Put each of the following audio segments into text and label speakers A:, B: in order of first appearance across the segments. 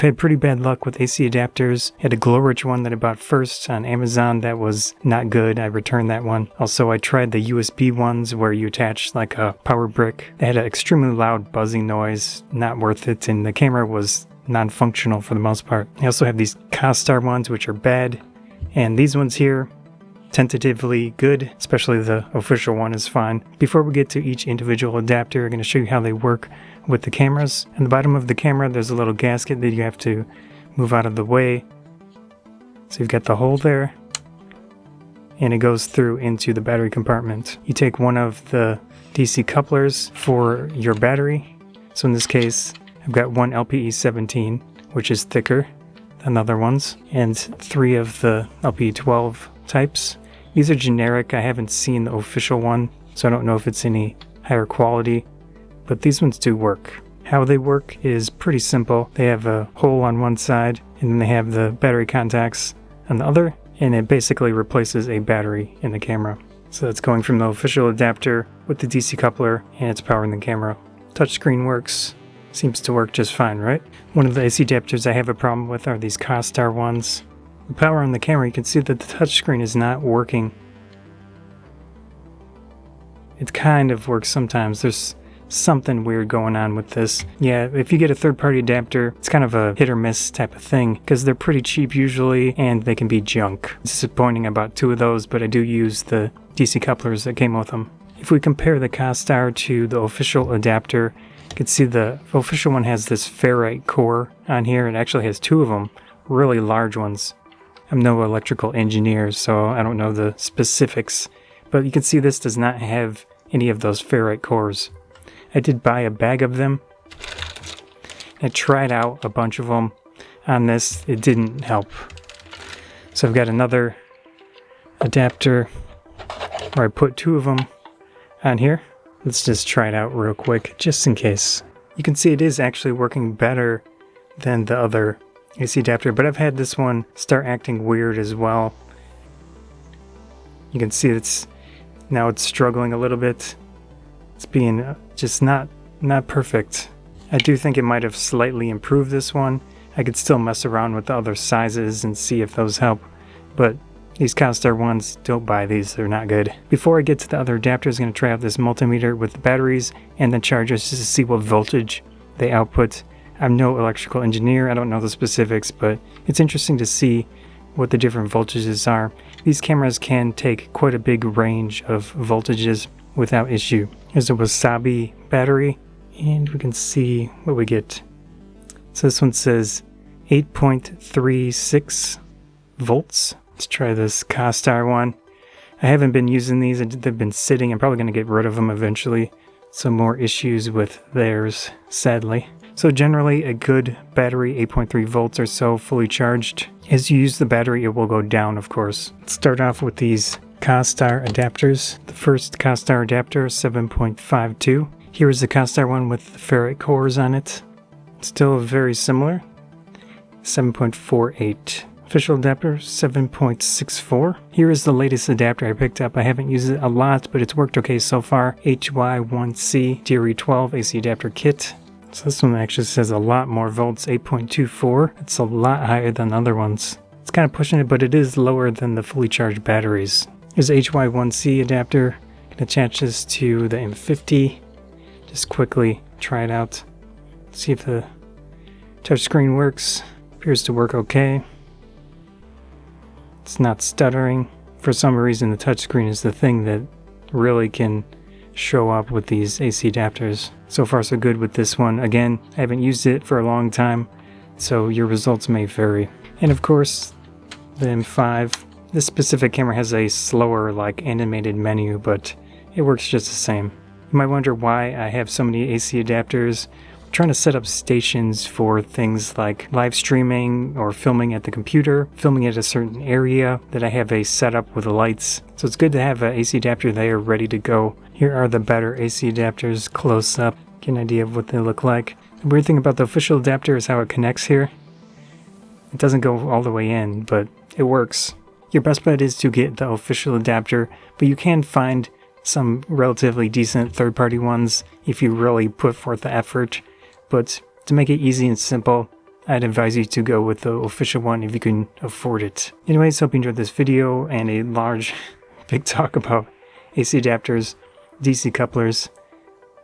A: had pretty bad luck with AC adapters. I had a glow-rich one that I bought first on Amazon that was not good. I returned that one. Also, I tried the USB ones where you attach like a power brick. They had an extremely loud buzzing noise, not worth it, and the camera was non-functional for the most part. I also have these Costar ones which are bad, and these ones here, tentatively good, especially the official one is fine. Before we get to each individual adapter, I'm going to show you how they work with the cameras. On the bottom of the camera there's a little gasket that you have to move out of the way. So you've got the hole there, and it goes through into the battery compartment. You take one of the DC couplers for your battery. So in this case I've got one LPE17, which is thicker than other ones, and 3 of the LPE12 types. These are generic. I haven't seen the official one, so I don't know if it's any higher quality, but these ones do work. How they work is pretty simple. They have a hole on one side, and then they have the battery contacts on the other, and it basically replaces a battery in the camera. So it's going from the official adapter with the DC coupler, and it's powering the camera. Touchscreen works. Seems to work just fine, right? One of the AC adapters I have a problem with are these Costar ones. The power on the camera, you can see that the touchscreen is not working. It kind of works sometimes. There's something weird going on with this. Yeah, if you get a third-party adapter, it's kind of a hit or miss type of thing, because they're pretty cheap usually, and they can be junk. It's disappointing about 2 of those, but I do use the DC couplers that came with them. If we compare the Costar to the official adapter, you can see the official one has this ferrite core on here. It actually has 2 of them, really large ones. I'm no electrical engineer, so I don't know the specifics, but you can see this does not have any of those ferrite cores. I did buy a bag of them. I tried out a bunch of them on this. It didn't help. So I've got another adapter where I put 2 of them on here. Let's just try it out real quick, just in case. You can see it is actually working better than the other AC adapter, but I've had this one start acting weird as well. You can see it's struggling a little bit. It's being just not perfect. I do think it might have slightly improved this one. I could still mess around with the other sizes and see if those help, but these Costar ones, don't buy these, they're not good. Before I get to the other adapters, I'm going to try out this multimeter with the batteries and the chargers just to see what voltage they output. I'm no electrical engineer, I don't know the specifics, but it's interesting to see what the different voltages are. These cameras can take quite a big range of voltages without issue. Here's a Wasabi battery, and we can see what we get. So this one says 8.36 volts. Let's try this Costar one. I haven't been using these, they've been sitting. I'm probably going to get rid of them eventually. Some more issues with theirs, sadly. So generally a good battery, 8.3 volts or so, fully charged. As you use the battery, it will go down, of course. Let's start off with these Costar adapters. The first Costar adapter, 7.52. Here is the Costar one with the ferrite cores on it. Still very similar, 7.48. Official adapter, 7.64. Here is the latest adapter I picked up. I haven't used it a lot, but it's worked okay so far. HY1C DR-E12 AC Adapter Kit. So this one actually says a lot more volts, 8.24. It's a lot higher than other ones. It's kind of pushing it, but it is lower than the fully charged batteries. Here's the HY1C adapter. I'm gonna attach this to the M50. Just quickly try it out. See if the touchscreen works. Appears to work okay. It's not stuttering. For some reason, the touchscreen is the thing that really can show up with these AC adapters. So far so good with this one. Again, I haven't used it for a long time, so your results may vary. And of course, the M5. This specific camera has a slower, like, animated menu, but it works just the same. You might wonder why I have so many AC adapters. I'm trying to set up stations for things like live streaming or filming at the computer, filming at a certain area that I have a setup with the lights. So it's good to have an AC adapter there ready to go. Here are the better AC adapters close up. Get an idea of what they look like. The weird thing about the official adapter is how it connects here. It doesn't go all the way in, but it works. Your best bet is to get the official adapter, but you can find some relatively decent third-party ones if you really put forth the effort. But to make it easy and simple, I'd advise you to go with the official one if you can afford it. Anyways, hope you enjoyed this video and a large, big talk about AC adapters, DC couplers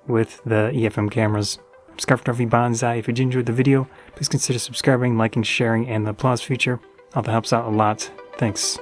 A: with the EFM cameras. I'm Scarf Bonsai. If you did enjoy the video, please consider subscribing, liking, sharing, and the applause feature. All that helps out a lot. Thanks.